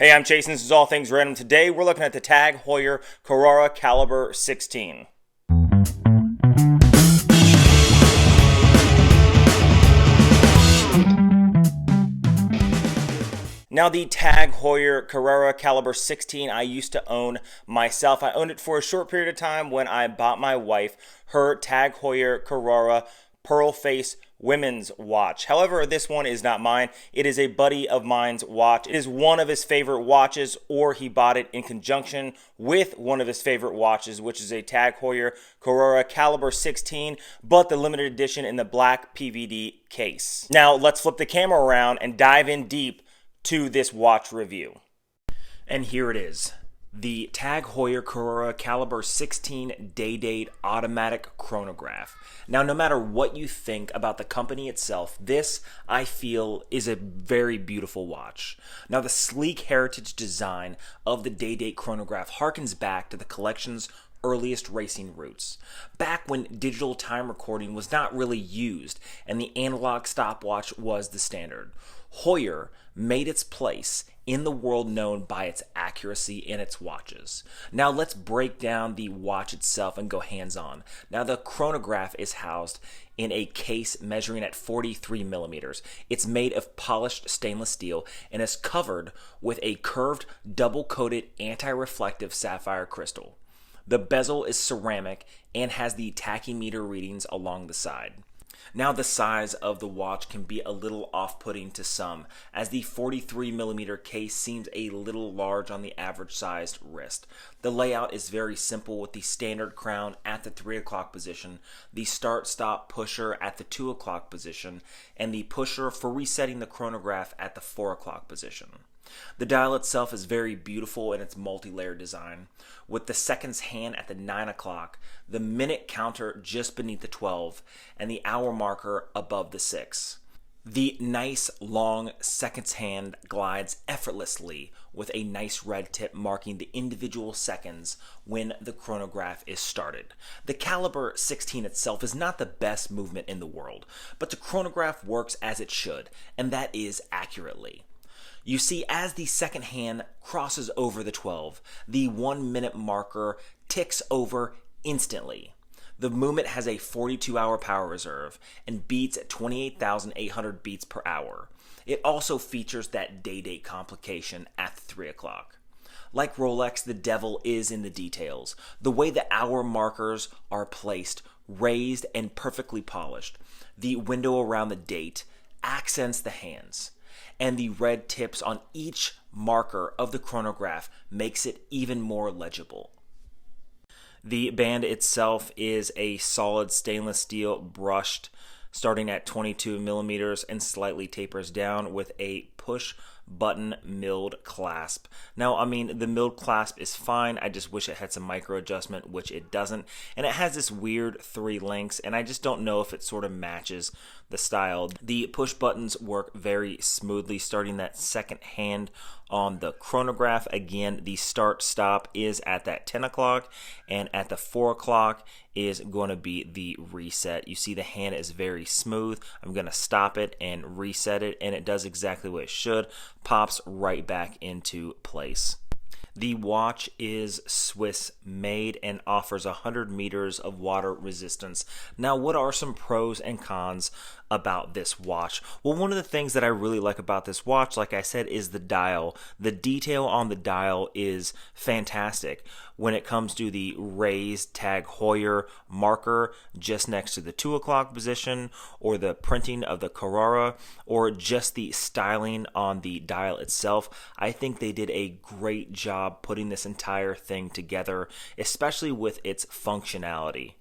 Hey, I'm Chase, and this is All Things Random. Today, we're looking at the Tag Heuer Carrera Caliber 16. Now, the Tag Heuer Carrera Caliber 16 I used to own myself. I owned it for a short period of time when I bought my wife her Tag Heuer Carrera Pearl Face women's watch. However, this one is not mine. It is a buddy of mine's watch. It is one of his favorite watches, or he bought it in conjunction with one of his favorite watches, which is a Tag Heuer Carrera Caliber 16, but the limited edition in the black PVD case. Now, let's flip the camera around and dive in deep to this watch review. And here it is. The Tag Heuer Carrera Caliber 16 day-date automatic chronograph. Now, no matter what you think about the company itself, this, I feel, is a very beautiful watch. Now, the sleek heritage design of the day-date chronograph harkens back to the collection's earliest racing roots, back when digital time recording was not really used and the analog stopwatch was the standard. Heuer made its place in the world known by its accuracy in its watches. Now let's break down the watch itself and go hands-on. Now the chronograph is housed in a case measuring at 43 millimeters. It's made of polished stainless steel and is covered with a curved double-coated anti-reflective sapphire crystal. The bezel is ceramic and has the tachymeter readings along the side. Now the size of the watch can be a little off-putting to some, as the 43 millimeter case seems a little large on the average sized wrist. The layout is very simple, with the standard crown at the 3 o'clock position, the start-stop pusher at the 2 o'clock position, and the pusher for resetting the chronograph at the 4 o'clock position. The dial itself is very beautiful in its multi-layer design, with the seconds hand at the 9 o'clock, the minute counter just beneath the 12, and the hour marker above the 6. The nice long seconds hand glides effortlessly with a nice red tip marking the individual seconds when the chronograph is started. The Caliber 16 itself is not the best movement in the world, but the chronograph works as it should, and that is accurately. You see, as the second hand crosses over the 12, the 1 minute marker ticks over instantly. The movement has a 42-hour power reserve and beats at 28,800 beats per hour. It also features that day-date complication at 3 o'clock. Like Rolex, the devil is in the details. The way the hour markers are placed, raised and perfectly polished. The window around the date accents the hands, and the red tips on each marker of the chronograph makes it even more legible. The band itself is a solid stainless steel brushed, starting at 22 millimeters and slightly tapers down with a push button milled clasp. Now, I mean, the milled clasp is fine. I just wish it had some micro adjustment, which it doesn't. And it has this weird 3 links, and I just don't know if it sort of matches the style. The push buttons work very smoothly, starting that second hand on the chronograph. Again, the start stop is at that 10 o'clock, and at the 4 o'clock is going to be the reset. You see the hand is very smooth. I'm going to stop it and reset it, and it does exactly what it should. Pops right back into place. The watch is Swiss made and offers 100 meters of water resistance. Now, what are some pros and cons about this watch? Well, one of the things that I really like about this watch, like I said, is the dial. The detail on the dial is fantastic. When it comes to the raised Tag Heuer marker just next to the 2 o'clock position, or the printing of the Carrera, or just the styling on the dial itself, I think they did a great job putting this entire thing together, especially with its functionality.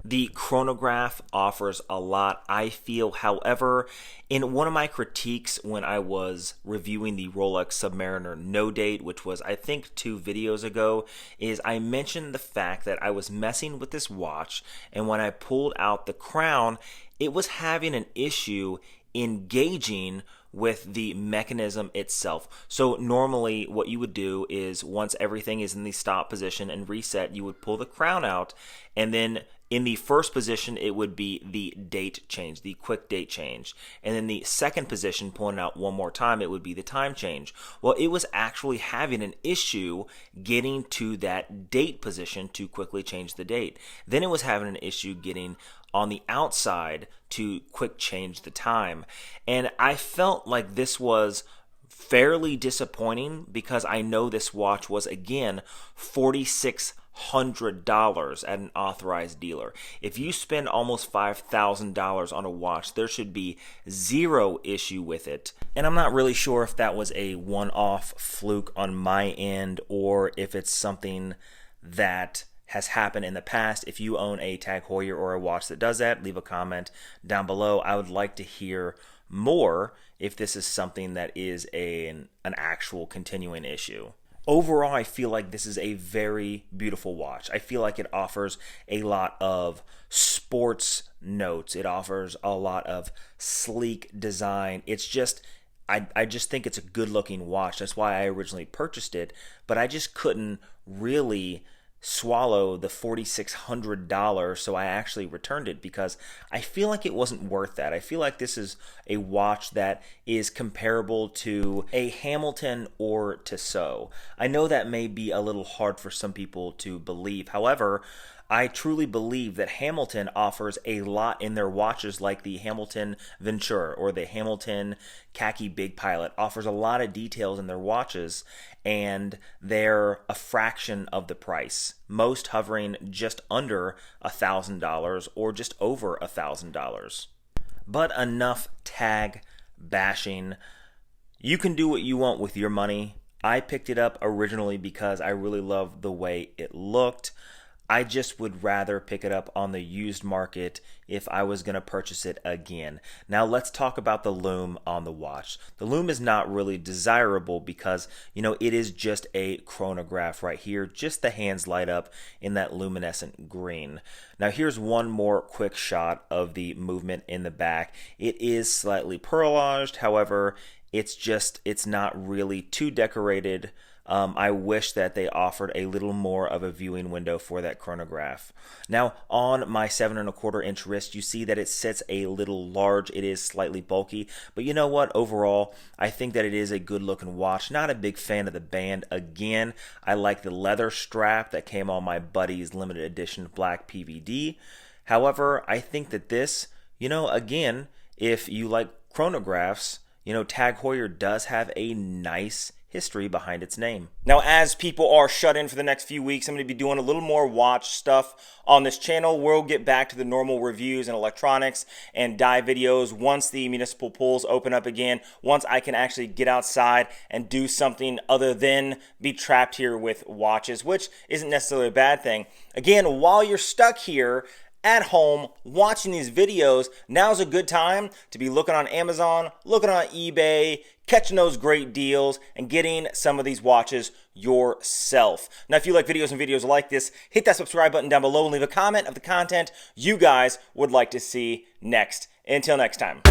The chronograph offers a lot, I feel. However, in one of my critiques when I was reviewing the Rolex Submariner No Date, which was I think 2 videos ago, is I mentioned the fact that I was messing with this watch, and when I pulled out the crown, it was having an issue engaging with the mechanism itself. So normally what you would do is, once everything is in the stop position and reset, you would pull the crown out, and then In the first position, it would be the date change, the quick date change. And in the second position, pulling it out one more time, it would be the time change. Well, it was actually having an issue getting to that date position to quickly change the date. Then it was having an issue getting on the outside to quick change the time. And I felt like this was fairly disappointing because I know this watch was, again, $4,600 at an authorized dealer. If you spend almost $5,000 on a watch, there should be zero issue with it. And I'm not really sure if that was a one-off fluke on my end or if it's something that has happened in the past. If you own a Tag Heuer or a watch that does that, leave a comment down below. I would like to hear more if this is something that is an actual continuing issue. Overall, I feel like this is a very beautiful watch. I feel like it offers a lot of sports notes. It offers a lot of sleek design. It's just, I just think it's a good looking watch. That's why I originally purchased it, but I just couldn't really swallow the $4,600, so I actually returned it because I feel like it wasn't worth that. I feel like this is a watch that is comparable to a Hamilton or Tissot. I know that may be a little hard for some people to believe. However, I truly believe that Hamilton offers a lot in their watches, like the Hamilton Ventura or the Hamilton Khaki Big Pilot offers a lot of details in their watches, and they're a fraction of the price, most hovering just under $1,000 or just over $1,000. But enough tag bashing. You can do what you want with your money. I picked it up originally because I really loved the way it looked. I just would rather pick it up on the used market if I was going to purchase it again. Now let's talk about the lume on the watch. The lume is not really desirable because, it is just a chronograph right here. Just the hands light up in that luminescent green. Now here's one more quick shot of the movement in the back. It is slightly pearlaged. However, it's not really too decorated. I wish that they offered a little more of a viewing window for that chronograph. Now, on my 7¼ inch wrist, you see that it sits a little large. It is slightly bulky, but you know what? Overall, I think that it is a good looking watch. Not a big fan of the band. Again, I like the leather strap that came on my buddy's limited edition black PVD. However, I think that this, again, if you like chronographs, Tag Heuer does have a nice history behind its name. Now, as people are shut in for the next few weeks, I'm going to be doing a little more watch stuff on this channel. We'll get back to the normal reviews and electronics and dive videos once the municipal pools open up again, once I can actually get outside and do something other than be trapped here with watches, which isn't necessarily a bad thing. Again, while you're stuck here at home watching these videos, now's a good time to be looking on Amazon, looking on eBay, catching those great deals, and getting some of these watches yourself. Now, if you like videos like this, hit that subscribe button down below and leave a comment of the content you guys would like to see next. Until next time.